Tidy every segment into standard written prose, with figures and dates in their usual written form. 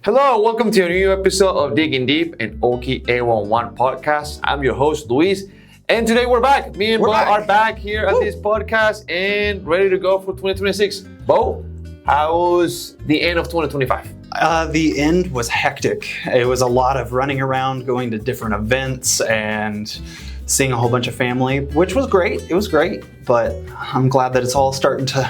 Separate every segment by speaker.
Speaker 1: Hello, welcome to a new episode of Digging Deep and Oki A11 podcast. I'm your host, Luis, and today we're back. Me and Bo are back here at this podcast and ready to go for 2026. Bo, how was the end of 2025?
Speaker 2: The end was hectic. It was a lot of running around, going to different events, and seeing a whole bunch of family, which was great. It was great, but I'm glad that it's all starting to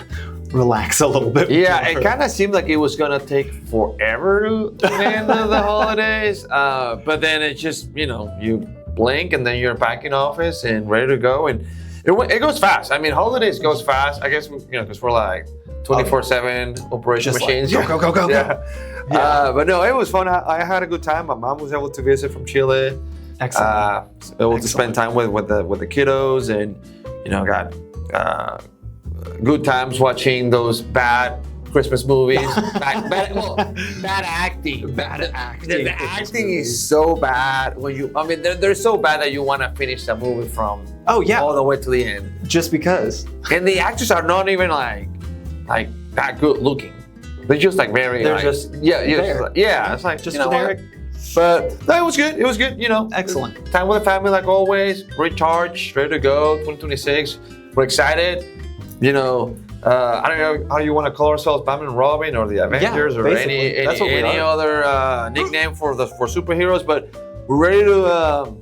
Speaker 2: relax a little bit.
Speaker 1: Yeah, it kind of seemed like it was going to take forever to end the holidays, but then it just, you blink and then you're back in office and ready to go, and it goes fast. I mean, holidays goes fast, I guess, because we're like 24/7 operation
Speaker 2: just
Speaker 1: machines.
Speaker 2: Like, go.
Speaker 1: Yeah. But no, it was fun. I had a good time. My mom was able to visit from Chile.
Speaker 2: Excellent.
Speaker 1: Able to spend time with the kiddos, and got good times watching those bad Christmas movies. Bad acting.
Speaker 2: Bad acting.
Speaker 1: The acting is so bad they're so bad that you want to finish the movie from all the way to the end.
Speaker 2: Just because.
Speaker 1: And the actors are not even like that good looking. They're just like very.
Speaker 2: They're
Speaker 1: like,
Speaker 2: just
Speaker 1: It's like
Speaker 2: just generic.
Speaker 1: But no, it was good. It was good.
Speaker 2: Excellent.
Speaker 1: Time with the family, like always. Recharged, ready to go. 2026. We're excited. I don't know how you want to call ourselves, Batman and Robin, or the Avengers, or any other nickname for superheroes. But we're ready to,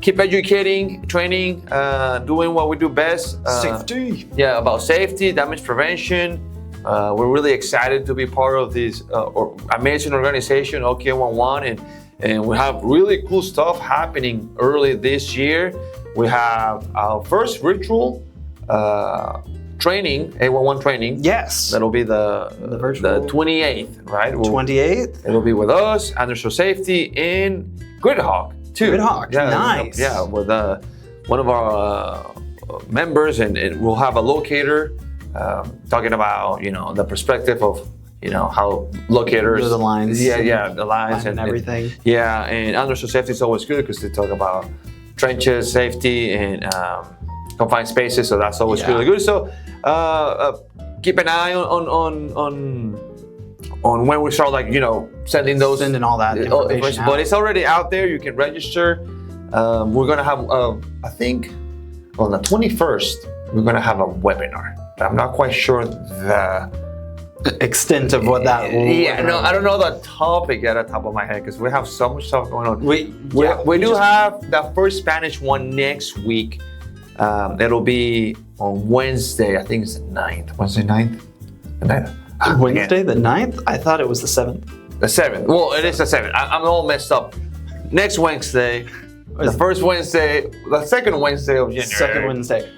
Speaker 1: keep educating, training, doing what we do best.
Speaker 2: Safety.
Speaker 1: Yeah, about safety, damage prevention. We're really excited to be part of this amazing organization, OK11, and we have really cool stuff happening early this year. We have our first virtual training, A11 training.
Speaker 2: Yes.
Speaker 1: That'll be the
Speaker 2: virtual
Speaker 1: 28th, right?
Speaker 2: 28th.
Speaker 1: It'll be with us, Anderson Safety, and Gridhawk too.
Speaker 2: Gridhawk, nice.
Speaker 1: Yeah, with one of our members, and we'll have a locator talking about the perspective of how locators
Speaker 2: the lines.
Speaker 1: Yeah, the lines
Speaker 2: and everything.
Speaker 1: And Anderson Safety is always good because they talk about trenches, safety, and confined spaces, so that's always really good. So keep an eye on when we start, sending
Speaker 2: all that information out.
Speaker 1: But it's already out there. You can register. We're gonna have, I think, on the 21st, we're gonna have a webinar. I'm not quite sure the
Speaker 2: extent of what that will
Speaker 1: I don't know the topic at the top of my head because we have so much stuff going on. We do have the first Spanish one next week. It'll be on Wednesday. I think it's the 9th. Wednesday 9th? The 9th.
Speaker 2: Wednesday the 9th? I thought it was the 7th.
Speaker 1: The 7th. Well, it is the 7th. I'm all messed up. Next Wednesday, the first Wednesday, the second Wednesday of January.
Speaker 2: Second Wednesday.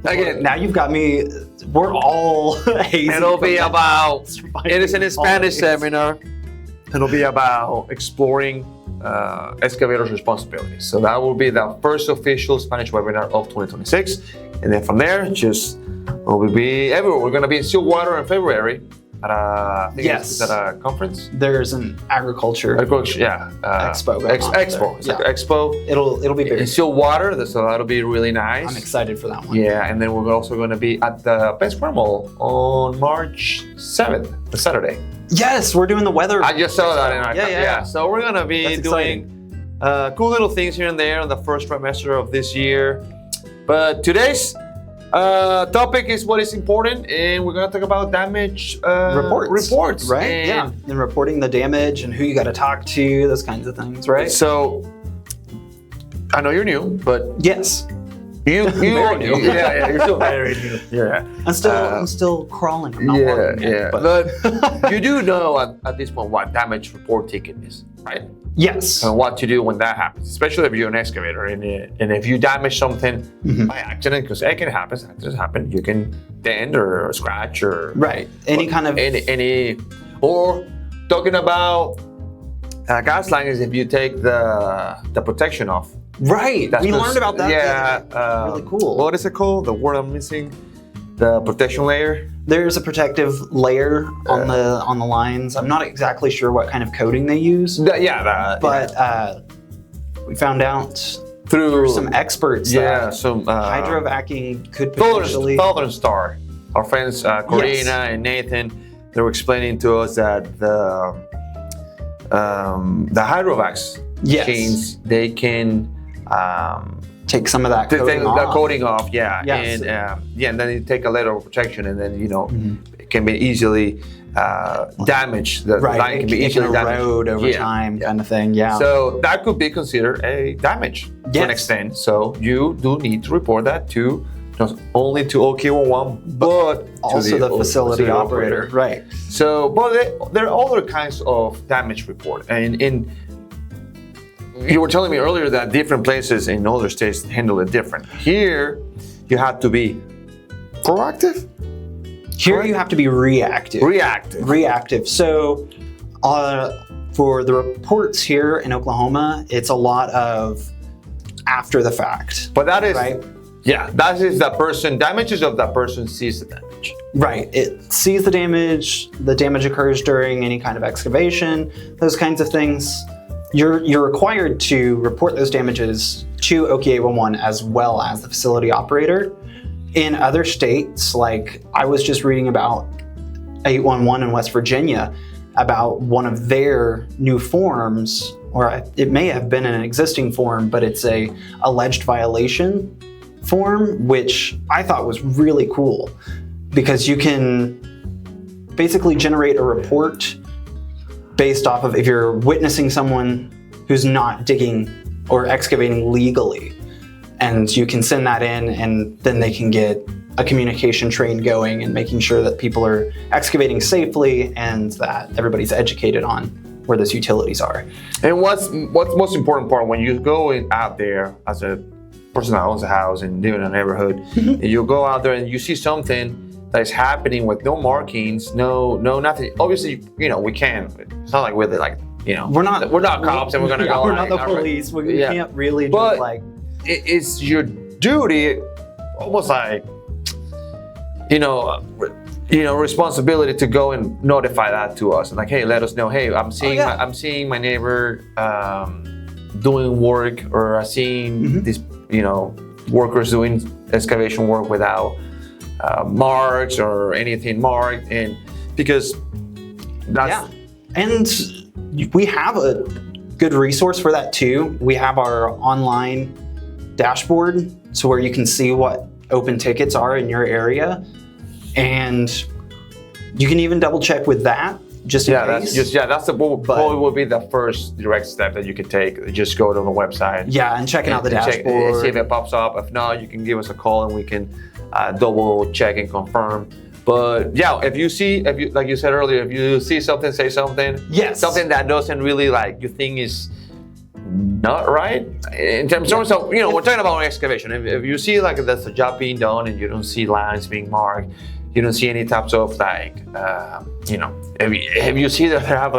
Speaker 1: Again,
Speaker 2: now you've got me. We're all hazy.
Speaker 1: It'll be about. It is a Spanish seminar. It'll be about exploring excavators' responsibilities. So that will be the first official Spanish webinar of 2026, and then from there, we'll be everywhere. We're going to be in Stillwater in February at it's at a conference.
Speaker 2: There's an agriculture expo.
Speaker 1: Expo. It's like an expo.
Speaker 2: It'll be big.
Speaker 1: In Stillwater, so that'll be really nice.
Speaker 2: I'm excited for that one.
Speaker 1: Yeah, and then we're also going to be at the Penn Square Mall on March 7th, the Saturday.
Speaker 2: Yes, we're doing the weather.
Speaker 1: I just saw that in our yeah. So we're going to be doing cool little things here and there in the first trimester of this year. But today's topic is what is important, and we're going to talk about damage reports.
Speaker 2: Right, and reporting the damage and who you got to talk to, those kinds of things, right?
Speaker 1: So, I know you're new, but...
Speaker 2: Yes.
Speaker 1: You
Speaker 2: very new.
Speaker 1: Yeah, you're still very new. Yeah.
Speaker 2: I'm still crawling. I'm not walking yet,
Speaker 1: but you do know at this point what damage report ticket is, right?
Speaker 2: Yes.
Speaker 1: And what to do when that happens, especially if you're an excavator and if you damage something by accident, because it can happen. Accidents happen. You can dent or scratch or
Speaker 2: any kind of
Speaker 1: or talking about gas lines if you take the protection off.
Speaker 2: Right. We learned about that.
Speaker 1: Yeah.
Speaker 2: Really cool.
Speaker 1: What is it called? The word I'm missing. The protection layer.
Speaker 2: There's a protective layer on the lines. I'm not exactly sure what kind of coating they use.
Speaker 1: But
Speaker 2: we found out
Speaker 1: through
Speaker 2: some experts that hydrovacking could potentially...
Speaker 1: Southern Star, our friends Corina and Nathan, they were explaining to us that the hydrovacs machines, they can
Speaker 2: take some of that
Speaker 1: coating off. Yeah.
Speaker 2: Yes.
Speaker 1: And then you take a layer of protection, and then it can be easily damaged. The line can be easily
Speaker 2: erode over time, kind of thing. Yeah.
Speaker 1: So that could be considered a damage to an extent. So you do need to report that to not only to OK11, but
Speaker 2: also
Speaker 1: to
Speaker 2: the facility operator. Right.
Speaker 1: So, but there are other kinds of damage report, and you were telling me earlier that different places in other states handle it different. Here, you have to be proactive.
Speaker 2: Here you have to be reactive. Reactive. So for the reports here in Oklahoma, it's a lot of after the fact.
Speaker 1: But that is,
Speaker 2: right?
Speaker 1: Yeah, that is the person, damages of that person sees the damage.
Speaker 2: Right. It sees the damage occurs during any kind of excavation, those kinds of things. You're required to report those damages to OK811 as well as the facility operator. In other states, like I was just reading about 811 in West Virginia, about one of their new forms, or it may have been an existing form, but it's a alleged violation form, which I thought was really cool because you can basically generate a report based off of if you're witnessing someone who's not digging or excavating legally. And you can send that in, and then they can get a communication train going and making sure that people are excavating safely and that everybody's educated on where those utilities are.
Speaker 1: And what's most important part when you go out there as a person that owns a house and live in a neighborhood, and you go out there and you see something that is happening with no markings, no nothing. Obviously, we can. It's not like we're we're not cops and we're gonna go.
Speaker 2: We're not the police. We can't really just
Speaker 1: it's your duty, almost like responsibility to go and notify that to us and like, hey, let us know. Hey, I'm seeing my neighbor doing work, or I'm seeing these workers doing excavation work without marks or anything marked, and because that's
Speaker 2: and we have a good resource for that too. We have our online dashboard, so where you can see what open tickets are in your area, and you can even double check with that just in case.
Speaker 1: That's probably will be the first direct step that you could take. Just go to the website.
Speaker 2: Yeah, and checking out the dashboard.
Speaker 1: See if it pops up. If not, you can give us a call and we can double check and confirm. But yeah, if you like you said earlier, if you see something, say something.
Speaker 2: Yes.
Speaker 1: Something that doesn't really you think is not right in terms of we're talking about excavation. If you see there's a job being done and you don't see lines being marked, you don't see any types of if you see that they have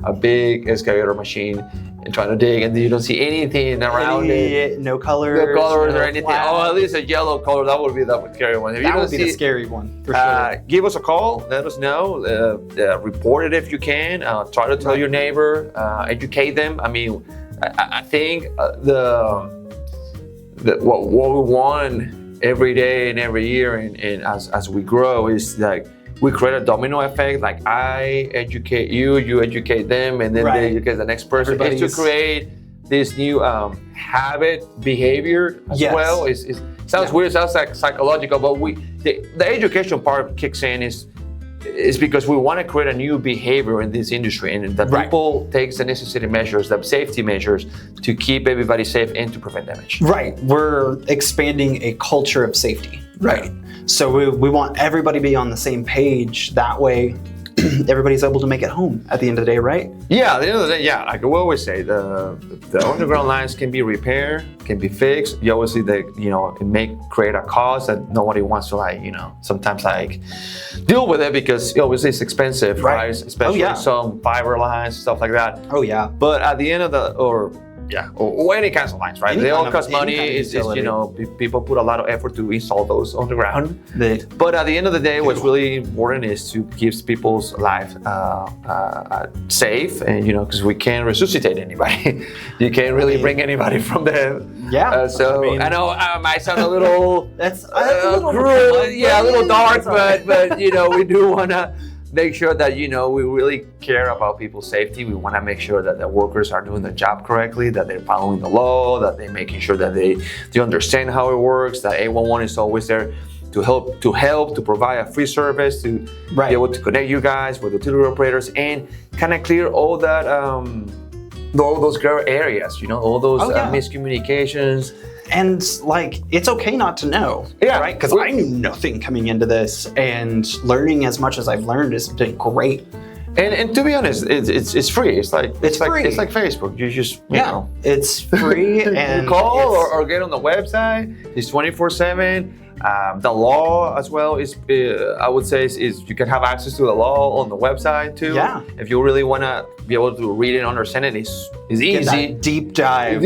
Speaker 1: a big excavator machine and trying to dig and you don't see anything around it,
Speaker 2: no colors
Speaker 1: or anything, at least a yellow color, that would be the scary one. If
Speaker 2: that would be the scary one for sure.
Speaker 1: Give us a call, let us know, report it if you can, try to tell your neighbor, educate them. I mean, I think what we want every day and every year and as we grow is we create a domino effect. Like I educate you, you educate them, and then they educate the next person. It's to create this new habit behavior as well. It sounds weird, sounds like psychological, but the education part kicks in is because we want to create a new behavior in this industry, and that people take the necessary measures, the safety measures, to keep everybody safe and to prevent damage.
Speaker 2: Right. We're expanding a culture of safety. Right. So we want everybody to be on the same page. That way, everybody's able to make it home at the end of the day, right?
Speaker 1: Yeah, at the end of the day, like we always say, the underground lines can be repaired, can be fixed. You obviously, it may create a cost that nobody wants to sometimes deal with it because obviously it's expensive, right? Especially some fiber lines, stuff like that.
Speaker 2: Oh yeah.
Speaker 1: But at the end of or any kinds of lines, right? They all cost money. It's people put a lot of effort to install those on the ground. But at the end of the day, what's really important is to keep people's life safe, and because we can't resuscitate anybody. You can't really bring anybody from the I know I might sound a little
Speaker 2: that's a little
Speaker 1: cruel, a little dark, but we do want to make sure that, we really care about people's safety. We want to make sure that the workers are doing the job correctly, that they're following the law, that they're making sure that they understand how it works, that 811 is always there to help, to provide a free service, to be able to connect you guys with utility operators and kind of clear all that, all those gray areas, all those miscommunications.
Speaker 2: And like, it's okay not to know, right? Because I knew nothing coming into this, and learning as much as I've learned has been great.
Speaker 1: And to be honest, it's free. It's like
Speaker 2: free.
Speaker 1: It's like Facebook. You just
Speaker 2: it's free, and
Speaker 1: call or get on the website. It's 24/7. The law as well is, I would say, is you can have access to the law on the website too.
Speaker 2: Yeah.
Speaker 1: If you really want to be able to read and understand it, it's easy.
Speaker 2: That deep dive.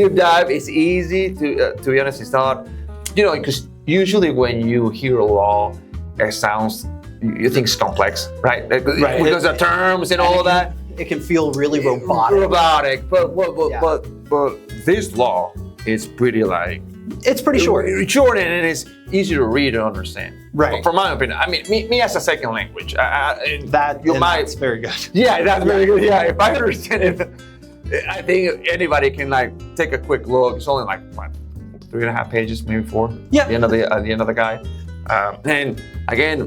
Speaker 1: It's easy to be honest. It's not, because usually when you hear a law, it sounds, you think it's complex, right? Because the terms and all of that.
Speaker 2: It can feel really robotic.
Speaker 1: But this law is pretty
Speaker 2: it's pretty short.
Speaker 1: Short, and it's easy to read and understand.
Speaker 2: Right.
Speaker 1: From my opinion, I mean, me as a second language,
Speaker 2: that's very good.
Speaker 1: Yeah, that's very good. Yeah, if I understand it, I think anybody can take a quick look. It's only 3.5 pages, maybe 4.
Speaker 2: Yeah.
Speaker 1: At the end of the guide. And again,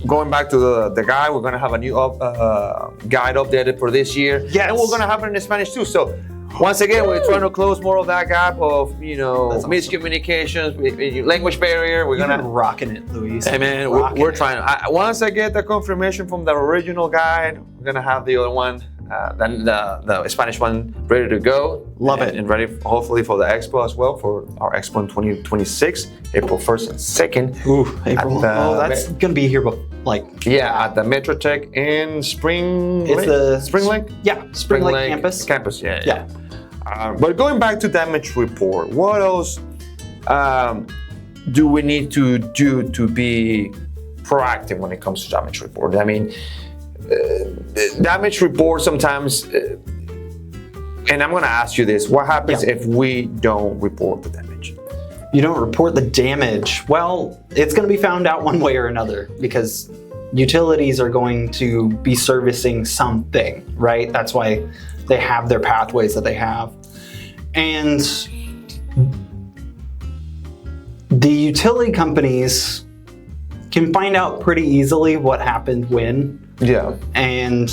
Speaker 1: going back to the guide, we're gonna have a new guide updated for this year.
Speaker 2: Yes.
Speaker 1: And we're gonna have it in Spanish too. So once again, we're trying to close more of that gap of miscommunications, language barrier. We're gonna
Speaker 2: rocking it, Luis.
Speaker 1: Hey man, we're trying. Once I get the confirmation from the original guide, we're gonna have the other one, then the Spanish one ready to go.
Speaker 2: Love it,
Speaker 1: and ready hopefully for the expo as well, for our expo in 2026, April 1st and 2nd.
Speaker 2: Ooh, April. That's gonna be here,
Speaker 1: at the Metro Tech in Spring
Speaker 2: Lake?
Speaker 1: Yeah,
Speaker 2: Spring Lake campus.
Speaker 1: Yeah. But going back to damage report, what else do we need to do to be proactive when it comes to damage report? I mean, damage report sometimes, and I'm going to ask you this, what happens if we don't report the damage?
Speaker 2: You don't report the damage? Well, it's going to be found out one way or another, because utilities are going to be servicing something, right? That's why they have their pathways that they have. And the utility companies can find out pretty easily what happened when.
Speaker 1: Yeah.
Speaker 2: And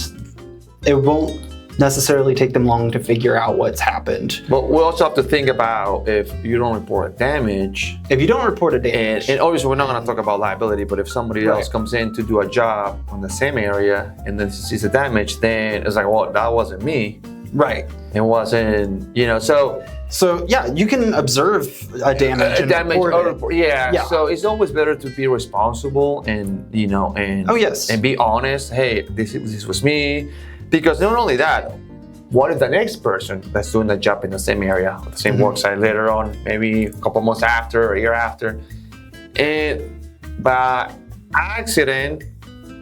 Speaker 2: it won't necessarily take them long to figure out what's happened.
Speaker 1: But we also have to think about if you don't report a damage.
Speaker 2: If you don't report a damage.
Speaker 1: And obviously we're not going to talk about liability, but if somebody else comes in to do a job on the same area and then sees the damage, then it's like, well, that wasn't me.
Speaker 2: Right.
Speaker 1: It wasn't,
Speaker 2: So yeah, you can observe a damage and report it.
Speaker 1: Yeah. So it's always better to be responsible and and be honest. Hey, this was me, because not only that, what if the next person that's doing the job in the same area, the same work site later on, maybe a couple months after or a year after, and by accident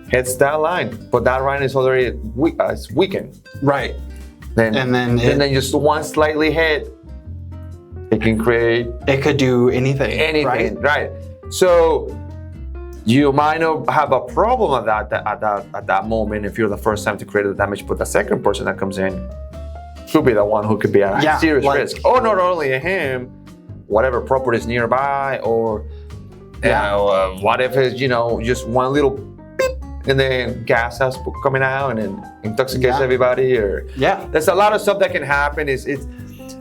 Speaker 1: hits that line, but that line is already it's weakened.
Speaker 2: Right.
Speaker 1: Then just one slightly hit, it can create.
Speaker 2: It could do anything.
Speaker 1: Right. So you might not have a problem at that moment if you're the first time to create the damage, but the second person that comes in could be the one who could be at serious risk. Or not only him, whatever property is nearby, or what if it's just one little beep and then gas has coming out and then intoxicates everybody, or there's a lot of stuff that can happen.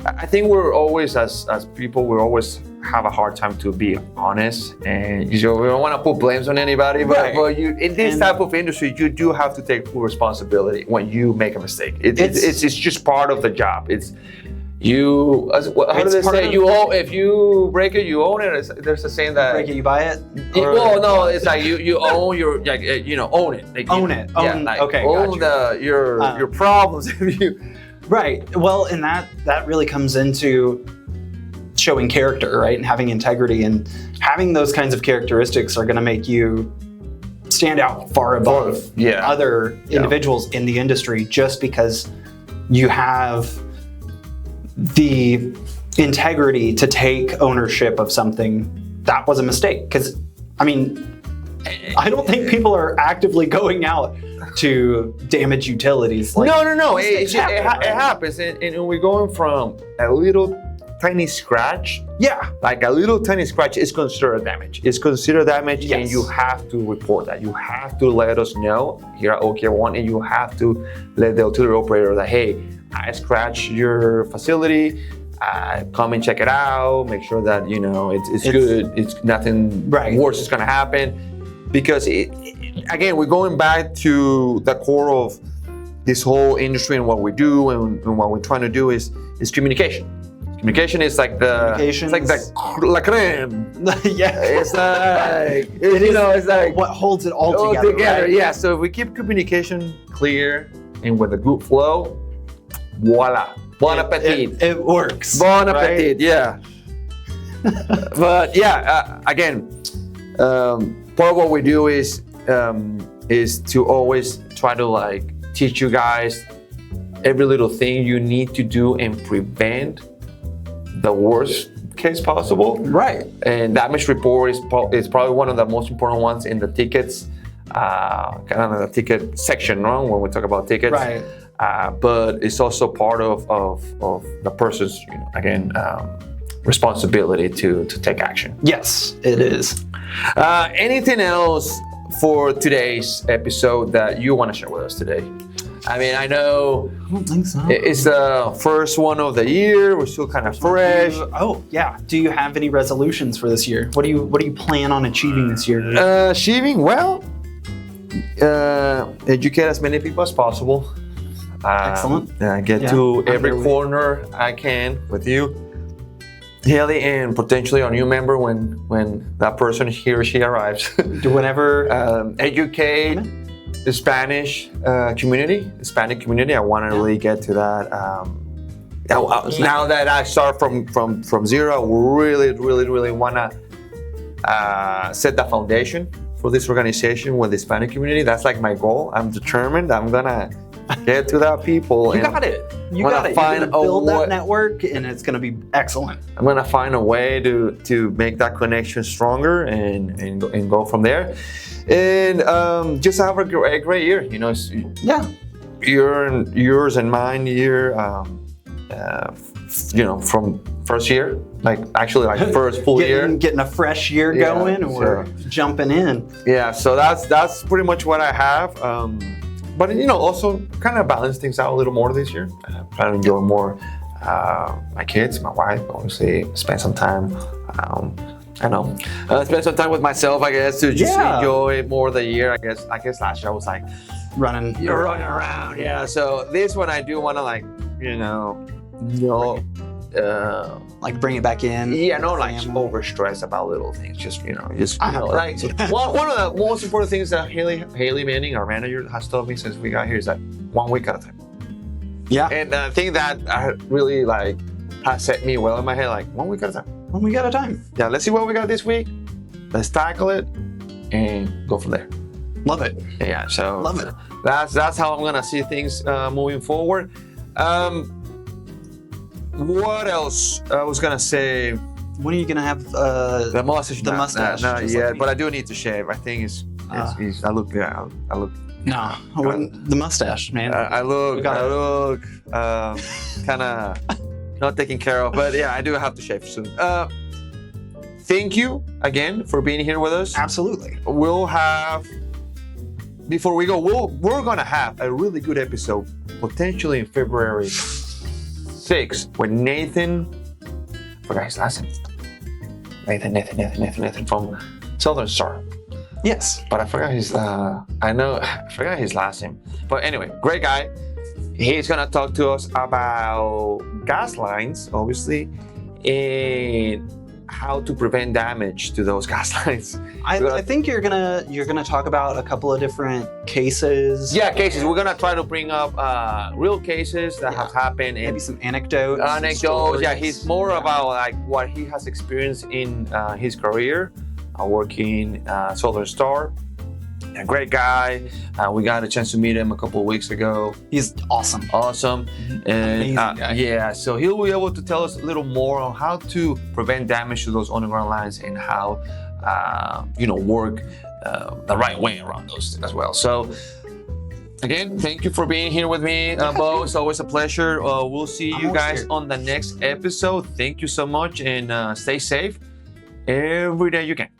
Speaker 1: I think we're always, as people, we always have a hard time to be honest, and we don't want to put blames on anybody, but you, in this type of industry, you do have to take full responsibility when you make a mistake. It's just part of the job. It's you. How do they say? If you break it, you own it. There's a saying that
Speaker 2: break it, you buy it.
Speaker 1: Well, no, it's like you own your own it. Like,
Speaker 2: own it.
Speaker 1: Own your problems. If you.
Speaker 2: Right. Well, and that really comes into showing character, right? And having integrity, and having those kinds of characteristics are going to make you stand out far above other individuals in the industry, just because you have the integrity to take ownership of something that was a mistake. Because, I mean, I don't think people are actively going out to damage utilities.
Speaker 1: No. It happens, and we're going from a little tiny scratch.
Speaker 2: Yeah.
Speaker 1: Like a little tiny scratch is considered damage. It's considered damage,
Speaker 2: Yes.
Speaker 1: and you have to report that. You have to let us know here at OK1, and you have to let the utility operator that, hey, I scratched your facility. Come and check it out. Make sure that it's good. It's nothing worse is going to happen. Because again, we're going back to the core of this whole industry and what we do and what we're trying to do is communication. Communication is like the la creme.
Speaker 2: Yeah,
Speaker 1: it's like
Speaker 2: what holds it all together. Right?
Speaker 1: Yeah. So if we keep communication clear and with a good flow, voila, bon appetit.
Speaker 2: It works.
Speaker 1: Bon appetit. Yeah. But yeah, again. Part of what we do is to always try to teach you guys every little thing you need to do and prevent the worst case possible.
Speaker 2: Right.
Speaker 1: And damage report is probably one of the most important ones in the tickets, kind of the ticket section, right? When we talk about tickets.
Speaker 2: Right.
Speaker 1: But it's also part of the person's, responsibility to take action.
Speaker 2: Yes, it is.
Speaker 1: Anything else for today's episode that you want to share with us today? I mean, I know
Speaker 2: I don't think so.
Speaker 1: It's the first one of the year. We're still kind of fresh.
Speaker 2: Oh yeah. Do you have any resolutions for this year? What do you plan on achieving this year?
Speaker 1: Educate as many people as possible.
Speaker 2: Excellent.
Speaker 1: Get to every corner I can with you. Haley, and potentially a new member when that person, he or she arrives.
Speaker 2: Do whatever.
Speaker 1: Educate the Spanish community, Hispanic community. I want to really get to that. Now that I start from zero, I really want to set the foundation for this organization with the Hispanic community. That's like my goal. I'm determined. I'm gonna get to that people.
Speaker 2: You got it. You're gonna build that network, and it's gonna be excellent.
Speaker 1: I'm gonna find a way to make that connection stronger and go from there, and just have a great year. Yours and mine year. From first year, first full year.
Speaker 2: Getting a fresh year going, or jumping in.
Speaker 1: Yeah, so that's pretty much what I have. But also kind of balance things out a little more this year. Trying to enjoy more my kids, my wife, obviously spend some time. Spend some time with myself, I guess, to just enjoy more the year. I guess last year I was
Speaker 2: running
Speaker 1: around. Yeah. So this one I do want to
Speaker 2: bring it back in.
Speaker 1: Yeah, no, over stress about little things. One of the most important things that Haley Manning, our manager, has told me since we got here is that 1 week at a time.
Speaker 2: Yeah.
Speaker 1: And the thing that really has set me well in my head, 1 week at a time.
Speaker 2: 1 week at a time.
Speaker 1: Yeah, let's see what we got this week. Let's tackle it and go from there.
Speaker 2: Love it.
Speaker 1: Yeah, so
Speaker 2: love it.
Speaker 1: That's how I'm gonna see things moving forward. What else? I was gonna say.
Speaker 2: When are you gonna have
Speaker 1: the mustache?
Speaker 2: The mustache?
Speaker 1: Not yet, but I do need to shave. I think I look. Yeah, I look.
Speaker 2: No, the mustache, man.
Speaker 1: I look kind of not taken care of, but yeah, I do have to shave soon. Thank you again for being here with us.
Speaker 2: Absolutely.
Speaker 1: We'll have. Before we go, we're gonna have a really good episode, potentially in February 6th, with Nathan. I forgot his last name. Nathan from Southern Star.
Speaker 2: Yes,
Speaker 1: but I forgot his. I forgot his last name. But anyway, great guy. He's gonna talk to us about gas lines, obviously, and how to prevent damage to those gas lines.
Speaker 2: I think you're gonna talk about a couple of different cases.
Speaker 1: Yeah, cases. We're gonna try to bring up real cases that have happened.
Speaker 2: Maybe some anecdotes.
Speaker 1: Yeah, he's more about what he has experienced in his career, working Southern Star. A great guy. We got a chance to meet him a couple of weeks ago.
Speaker 2: He's awesome.
Speaker 1: And
Speaker 2: amazing guy.
Speaker 1: So he'll be able to tell us a little more on how to prevent damage to those underground lines and how work the right way around those as well. So again, thank you for being here with me, Bo. It's always a pleasure. We'll see you guys on the next episode. Thank you so much, and stay safe every day you can.